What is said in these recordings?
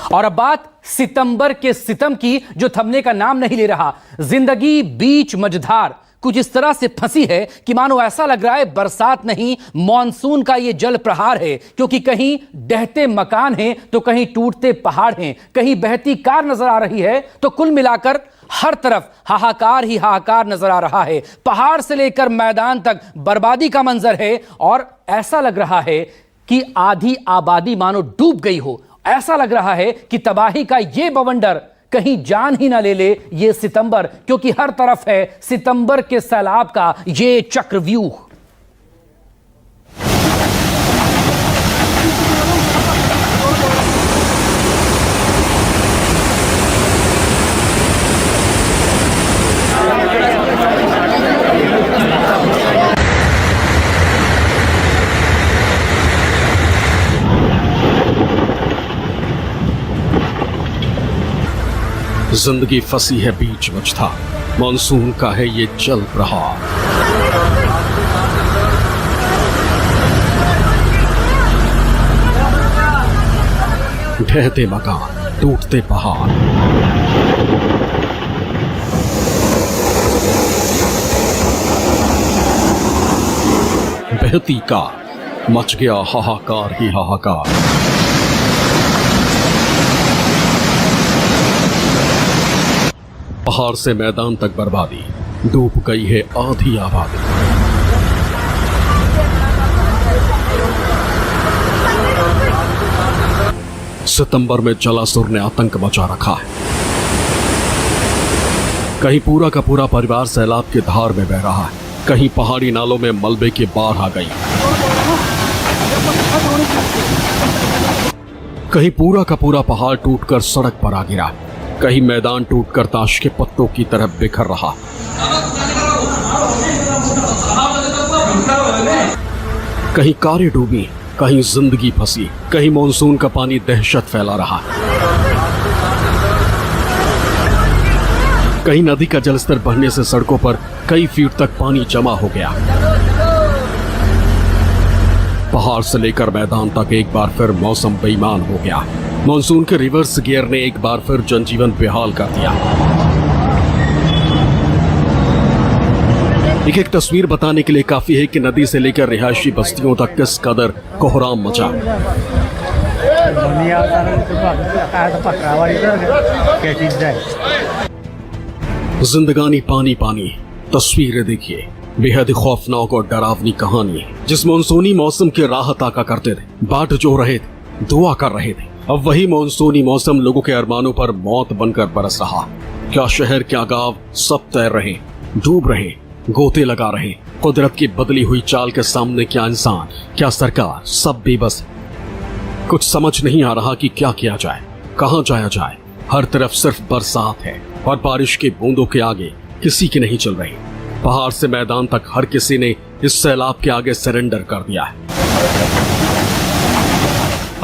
और अब बात सितंबर के सितम की, जो थमने का नाम नहीं ले रहा। जिंदगी बीच मझधार कुछ इस तरह से फंसी है कि मानो ऐसा लग रहा है बरसात नहीं, मॉनसून का ये जल प्रहार है। क्योंकि कहीं ढहते मकान हैं तो कहीं टूटते पहाड़ हैं, कहीं बहती कार नजर आ रही है, तो कुल मिलाकर हर तरफ हाहाकार ही हाहाकार नजर आ रहा है। पहाड़ से लेकर मैदान तक बर्बादी का मंजर है और ऐसा लग रहा है कि आधी आबादी मानो डूब गई हो। ऐसा लग रहा है कि तबाही का ये बवंडर कहीं जान ही ना ले ले ये सितंबर, क्योंकि हर तरफ है सितंबर के सैलाब का ये चक्रव्यूह। जिंदगी फंसी है बीच मझधार, मॉनसून का है ये जल प्रहार। ढहते मकान, टूटते पहाड़, बहती कार, मच गया हाहाकार ही हाहाकार। पहाड़ से मैदान तक बर्बादी, डूब गई है आधी आबादी। सितंबर में जलासुर ने आतंक मचा रखा है। कहीं पूरा का पूरा परिवार सैलाब की धार में बह रहा है, कहीं पहाड़ी नालों में मलबे की बाढ़ आ गई, कहीं पूरा का पूरा पहाड़ टूटकर सड़क पर आ गिरा, कहीं मैदान टूटकर ताश के पत्तों की तरह बिखर रहा। कहीं कारें डूबी, कहीं जिंदगी फंसी, कहीं मॉनसून का पानी दहशत फैला रहा। कहीं नदी का जलस्तर बढ़ने से सड़कों पर कई फीट तक पानी जमा हो गया। पहाड़ से लेकर मैदान तक एक बार फिर मौसम बेईमान हो गया। मॉनसून के रिवर्स गियर ने एक बार फिर जनजीवन बेहाल कर दिया। एक तस्वीर बताने के लिए काफी है कि नदी से लेकर रिहायशी बस्तियों तक किस कदर कोहराम मचा। जिंदगानी पानी पानी, तस्वीरें देखिए, बेहद खौफनाक और डरावनी कहानी है। जिस मॉनसूनी मौसम की राह ताका करते थे, बाट जो रहे थे, दुआ कर रहे थे, अब वही मॉनसूनी मौसम लोगों के अरमानों पर मौत बनकर बरस रहा। क्या शहर क्या गांव सब तैर रहे, डूब रहे, गोते लगा रहे। कुदरत की बदली हुई चाल के सामने क्या इंसान, क्या सरकार, सब बेबस है। कुछ समझ नहीं आ रहा कि क्या किया जाए, कहां जाया जाए। हर तरफ सिर्फ बरसात है और बारिश की बूंदों के आगे किसी की नहीं चल रही। पहाड़ से मैदान तक हर किसी ने इस सैलाब के आगे सरेंडर कर दिया है।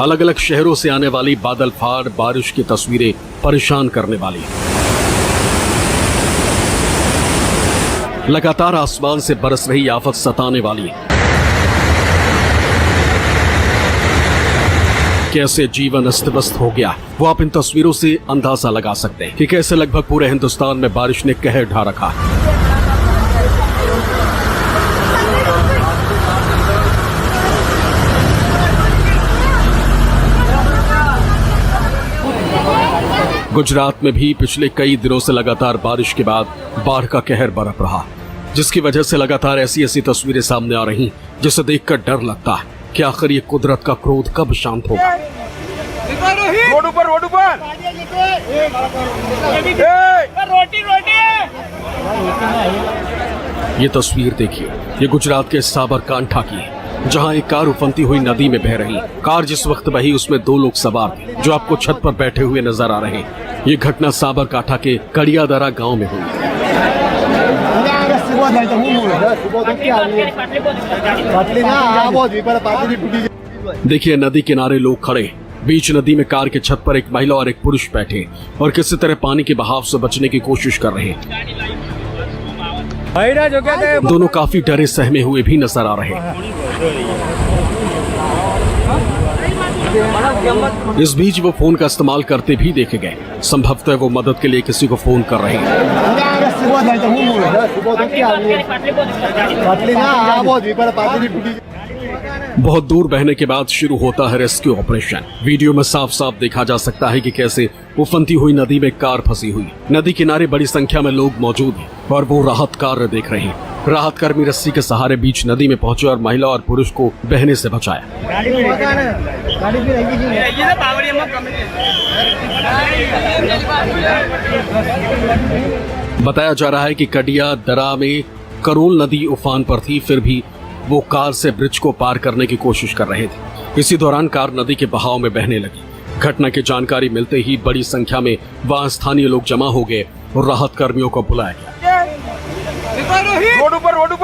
अलग अलग शहरों से आने वाली बादल फाड़ बारिश की तस्वीरें परेशान करने वाली। लगातार आसमान से बरस रही आफत सताने वाली। कैसे जीवन अस्त व्यस्त हो गया, वो आप इन तस्वीरों से अंदाजा लगा सकते हैं कि कैसे लगभग पूरे हिंदुस्तान में बारिश ने कहर ढा रखा। गुजरात में भी पिछले कई दिनों से लगातार बारिश के बाद बाढ़ का कहर बरप रहा, जिसकी वजह से लगातार ऐसी ऐसी तस्वीरें सामने आ रही जिसे देखकर डर लगता है कि आखिर ये कुदरत का क्रोध कब शांत होगा। रोड ऊपर। ये तस्वीर देखिए, ये गुजरात के साबरकांठा की है, जहां एक कार उफनती हुई नदी में बह रही। कार जिस वक्त बही उसमें 2 लोग सवार थे, जो आपको छत पर बैठे हुए नजर आ रहे हैं। ये घटना साबरकांठा के कड़ियादरा गांव में हुई। देखिए, नदी किनारे लोग खड़े, बीच नदी में कार के छत पर एक महिला और एक पुरुष बैठे और किसी तरह पानी के बहाव से बचने की कोशिश कर रहे हैं। दोनों काफी डरे सहमे हुए भी नजर आ रहे हैं। इस बीच वो फोन का इस्तेमाल करते भी देखे गए। संभवतः वो मदद के लिए किसी को फोन कर रहे हैं। बहुत दूर बहने के बाद शुरू होता है रेस्क्यू ऑपरेशन। वीडियो में साफ साफ देखा जा सकता है कि कैसे उफनती हुई नदी में कार फंसी हुई। नदी किनारे बड़ी संख्या में लोग मौजूद हैं और वो राहत कार्य देख रहे हैं। राहत कर्मी रस्सी के सहारे बीच नदी में पहुंचे और महिला और पुरुष को बहने से बचाया। बताया जा रहा है कि कडिया दरा में करोल नदी उफान पर थी, फिर भी वो कार से ब्रिज को पार करने की कोशिश कर रहे थे। इसी दौरान कार नदी के बहाव में बहने लगी। घटना की जानकारी मिलते ही बड़ी संख्या में वहां स्थानीय लोग जमा हो गए और राहत कर्मियों को बुलाया गया। रोड ऊपर रोटी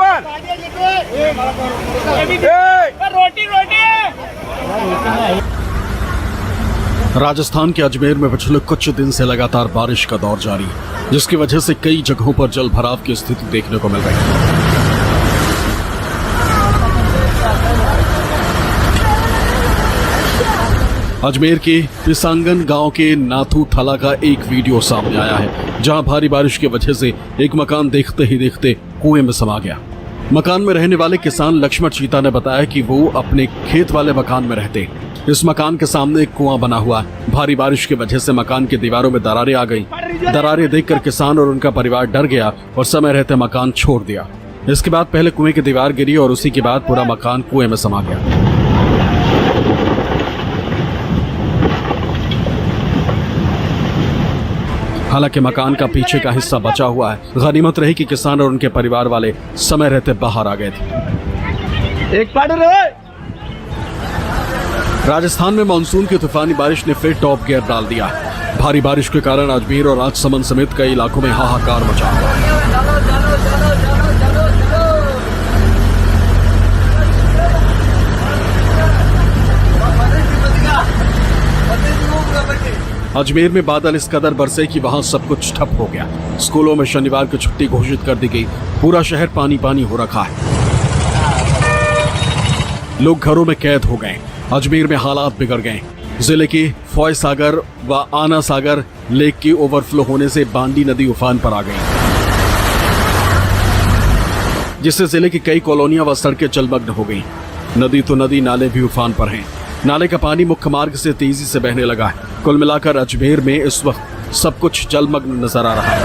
राजस्थान के अजमेर में पिछले कुछ दिन से लगातार बारिश का दौर जारी है, जिसकी वजह से कई जगहों पर जल भराव की स्थिति देखने को मिल रही है। अजमेर के पिसांगन गांव के नाथू थला का एक वीडियो सामने आया है, जहां भारी बारिश की वजह से एक मकान देखते ही देखते कुएं में समा गया। मकान में रहने वाले किसान लक्ष्मण चीता ने बताया कि वो अपने खेत वाले मकान में रहते। इस मकान के सामने एक कुआं बना हुआ। भारी बारिश की वजह से मकान की दीवारों में दरारें आ गई। दरारें देखकर किसान और उनका परिवार डर गया और समय रहते मकान छोड़ दिया। इसके बाद पहले कुएं की दीवार गिरी और उसी के बाद पूरा मकान कुएं में समा गया। हालांकि मकान का पीछे का हिस्सा बचा हुआ है। गनीमत रही कि किसान और उनके परिवार वाले समय रहते बाहर आ गए थे। एक पार्ट रहे। राजस्थान में मानसून की तूफानी बारिश ने फिर टॉप गियर डाल दिया है। भारी बारिश के कारण अजमेर और राजसमंद समेत कई इलाकों में हाहाकार मचा हुआ है। अजमेर में बादल इस कदर बरसे कि वहां सब कुछ ठप हो गया। स्कूलों में शनिवार की छुट्टी घोषित कर दी गई। पूरा शहर पानी पानी हो रखा है। लोग घरों में कैद हो गए। अजमेर में हालात बिगड़ गए। जिले के फॉय सागर व आना सागर लेक के ओवरफ्लो होने से बांडी नदी उफान पर आ गई, जिससे जिले की कई कॉलोनियां व सड़कें जलमग्न हो गई। नदी तो नदी, नाले भी उफान पर हैं। नाले का पानी मुख्य मार्ग से तेजी से बहने लगा है। कुल मिलाकर अजमेर में इस वक्त सब कुछ जलमग्न नजर आ रहा है।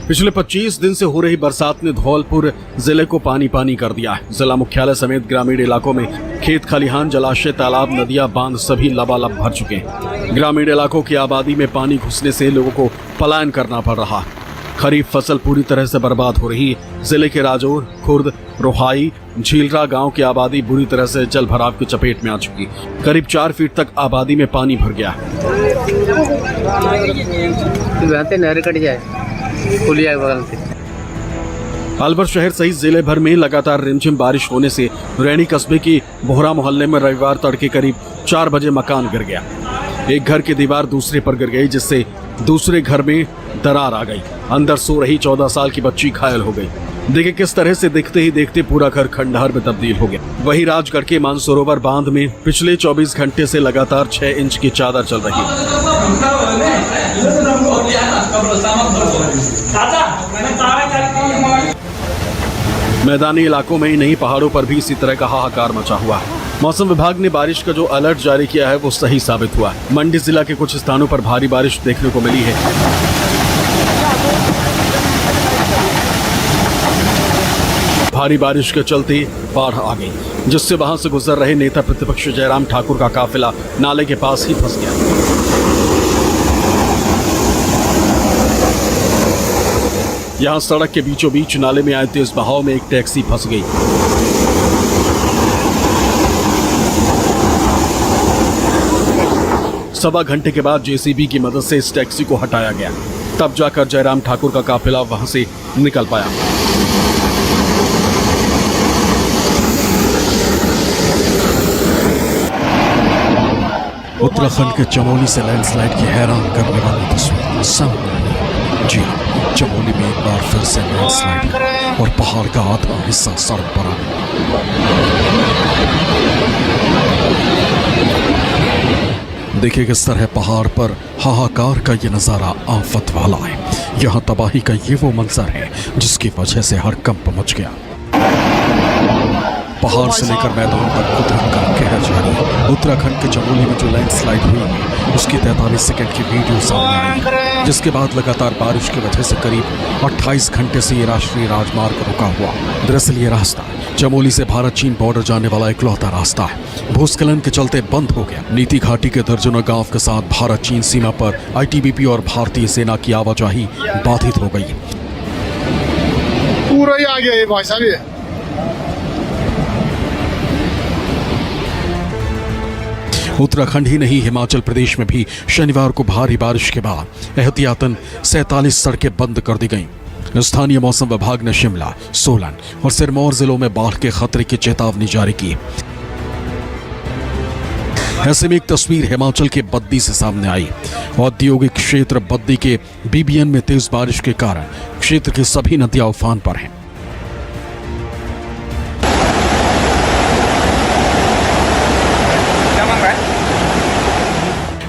पिछले 25 दिन से हो रही बरसात ने धौलपुर जिले को पानी पानी कर दिया है। जिला मुख्यालय समेत ग्रामीण इलाकों में खेत खलिहान, जलाशय, तालाब, नदियां, बांध सभी लबालब भर चुके हैं। ग्रामीण इलाकों की आबादी में पानी घुसने से लोगों को पलायन करना पड़ रहा है। खरीफ फसल पूरी तरह से बर्बाद हो रही है। जिले के राजौर, खुर्द, रोहाई, झीलरा गांव की आबादी बुरी तरह से जल भराव की चपेट में आ चुकी। करीब 4 फीट तक आबादी में पानी भर गया। अलवर शहर सहित जिले भर में लगातार रिमझिम बारिश होने से रैनी कस्बे की बोहरा मोहल्ले में रविवार तड़के करीब 4 बजे मकान गिर गया। एक घर की दीवार दूसरे पर गिर गई, जिससे दूसरे घर में दरार आ गई। अंदर सो रही 14 साल की बच्ची घायल हो गई। देखिए किस तरह से देखते ही देखते पूरा घर खंडहर में तब्दील हो गया। वहीं राजगढ़ के मानसरोवर बांध में पिछले 24 घंटे से लगातार 6 इंच की चादर चल रही है। मैदानी इलाकों में ही नहीं, पहाड़ों पर भी इसी तरह का हाहाकार मचा हुआ है। मौसम विभाग ने बारिश का जो अलर्ट जारी किया है वो सही साबित हुआ। मंडी जिला के कुछ स्थानों पर भारी बारिश देखने को मिली है। भारी बारिश के चलते बाढ़ आ गई, जिससे वहां से गुजर रहे नेता प्रतिपक्ष जयराम ठाकुर का काफिला नाले के पास ही फंस गया। यहां सड़क के बीचों बीच नाले में आए तेज बहाव में एक टैक्सी फंस गई। सवा घंटे के बाद जेसीबी की मदद से इस टैक्सी को हटाया गया। तब जाकर जयराम ठाकुर का काफिला वहां से निकल पाया। उत्तराखंड के चमोली से लैंडस्लाइड की हैरान करने वाली तस्वीर सामने आई। जी हाँ, चमोली में एक बार फिर से लैंडस्लाइड हुआ और पहाड़ का आधा हिस्सा सड़क पर आ गया। देखिए किस तरह पहाड़ पर हाहाकार का ये नजारा आफत वाला है। यहाँ तबाही का ये वो मंजर है जिसकी वजह से हड़कंप मच गया। पहाड़ से लेकर मैदान तक कुदरत का कहर जारी है। उत्तराखंड के चमोली में जो लैंडस्लाइड हुई है उसकी 43 सेकंड की वीडियो सामने आई है, जिसके बाद लगातार बारिश की वजह से करीब 28 घंटे से ये राष्ट्रीय राजमार्ग रुका हुआ। दरअसल ये रास्ता चमोली से भारत चीन बॉर्डर जाने वाला इकलौता रास्ता है। भूस्खलन के चलते बंद हो गया। नीति घाटी के दर्जनों गांव के साथ भारत चीन सीमा पर आईटीबीपी और भारतीय सेना की आवाजाही बाधित हो गई। पूरा ही आ गया ये भाई साहब। उत्तराखंड ही नहीं, हिमाचल प्रदेश में भी शनिवार को भारी बारिश के बाद एहतियातन 47 सड़कें बंद कर दी गईं। स्थानीय मौसम विभाग ने शिमला, सोलन और सिरमौर जिलों में बाढ़ के खतरे की चेतावनी जारी की। ऐसे में एक तस्वीर हिमाचल के बद्दी से सामने आई। औद्योगिक क्षेत्र बद्दी के बीबीएन में तेज बारिश के कारण क्षेत्र की सभी नदियां उफान पर हैं।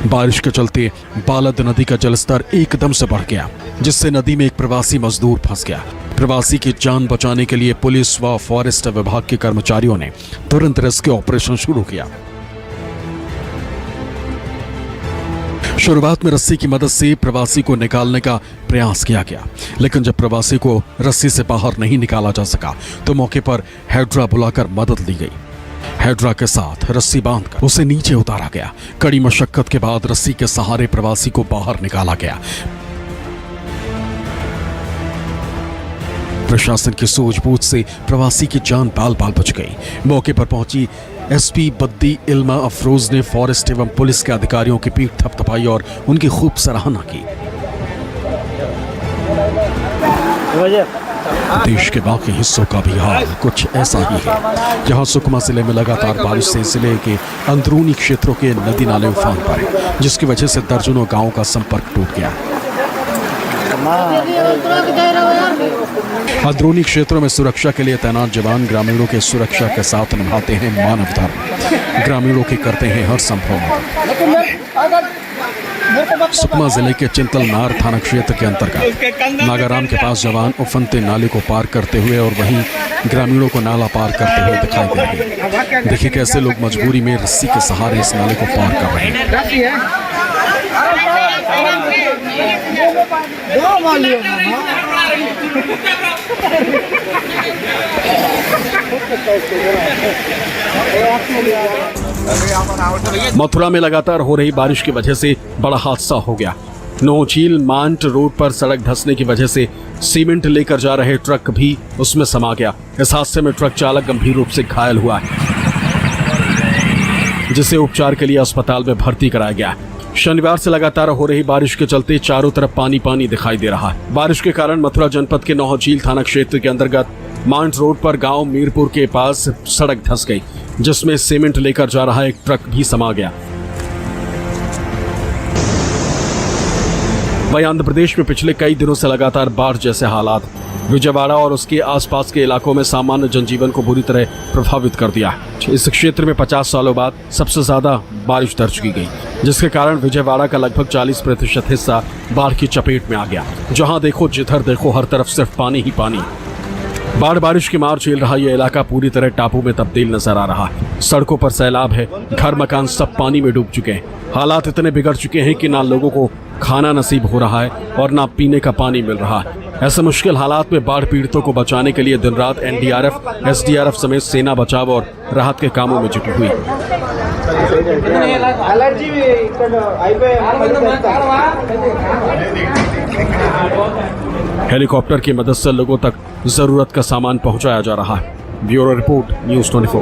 बारिश के चलते बालद नदी का जलस्तर एकदम से बढ़ गया, जिससे नदी में एक प्रवासी मजदूर फंस गया। प्रवासी की जान बचाने के लिए पुलिस व फॉरेस्ट विभाग के कर्मचारियों ने तुरंत रेस्क्यू ऑपरेशन शुरू किया। शुरुआत में रस्सी की मदद से प्रवासी को निकालने का प्रयास किया गया, लेकिन जब प्रवासी को रस्सी से बाहर नहीं निकाला जा सका तो मौके पर हेड्रा बुलाकर मदद ली गई। हेड्रा के साथ रस्सी बांधकर उसे नीचे उतारा गया। कड़ी मशक्कत के बाद रस्सी के सहारे प्रवासी को बाहर निकाला गया। प्रशासन की सूझबूझ से प्रवासी की जान बाल बाल बच गई। मौके पर पहुंची एसपी बद्दी इल्मा अफरोज ने फॉरेस्ट एवं पुलिस के अधिकारियों की पीठ थपथपाई और उनकी खूब सराहना की। देश के बाकी हिस्सों का भी हाल कुछ ऐसा ही है। जहां सुकमा जिले में लगातार बारिश से जिले के अंदरूनी क्षेत्रों के नदी नाले उफान पर हैं, जिसकी वजह से दर्जनों गांवों का संपर्क टूट गया। अंदरूनी क्षेत्रों में सुरक्षा के लिए तैनात जवान ग्रामीणों के सुरक्षा के साथ निभाते हैं मानव धर्म। ग्रामीणों की करते हैं हर संभव मदद। सुकमा जिले के चिंतलनार थाना क्षेत्र के अंतर्गत नागाराम के पास जवान उफनते नाले को पार करते हुए और वहीं ग्रामीणों को नाला पार करते हुए दिखाई दे रहे हैं। देखिए कैसे लोग मजबूरी में रस्सी के सहारे इस नाले को पार कर रहे हैं। मथुरा में लगातार हो रही बारिश की वजह से बड़ा हादसा हो गया। नौचील मांट रोड पर सड़क धंसने की वजह से सीमेंट लेकर जा रहे ट्रक भी उसमें समा गया। इस हादसे में ट्रक चालक गंभीर रूप से घायल हुआ है, जिसे उपचार के लिए अस्पताल में भर्ती कराया गया। शनिवार से लगातार हो रही बारिश के चलते चारों तरफ पानी पानी दिखाई दे रहा है। बारिश के कारण मथुरा जनपद के नौचील थाना क्षेत्र के अंतर्गत मांट रोड पर गांव मीरपुर के पास सड़क धंस गई, जिसमें सीमेंट लेकर जा रहा एक ट्रक भी समा गया। वहीं आंध्र प्रदेश में पिछले कई दिनों से लगातार बाढ़ जैसे हालात विजयवाड़ा और उसके आसपास के इलाकों में सामान्य जनजीवन को बुरी तरह प्रभावित कर दिया। इस क्षेत्र में 50 सालों बाद सबसे ज्यादा बारिश दर्ज की गई, जिसके कारण विजयवाड़ा का लगभग 40% हिस्सा बाढ़ की चपेट में आ गया। जहां देखो जिधर देखो हर तरफ सिर्फ पानी ही पानी। बाढ़ बारिश की मार झेल रहा यह इलाका पूरी तरह टापू में तब्दील नजर आ रहा है। सड़कों पर सैलाब है, घर मकान सब पानी में डूब चुके हैं। हालात इतने बिगड़ चुके हैं कि ना लोगों को खाना नसीब हो रहा है और ना पीने का पानी मिल रहा है। ऐसे मुश्किल हालात में बाढ़ पीड़ितों को बचाने के लिए दिन रात एनडीआरएफ, एसडीआरएफ समेत सेना बचाव और राहत के कामों में जुटी हुई। हेलीकॉप्टर की मदद से लोगों तक जरूरत का सामान पहुंचाया जा रहा है। Bureau report, news 24।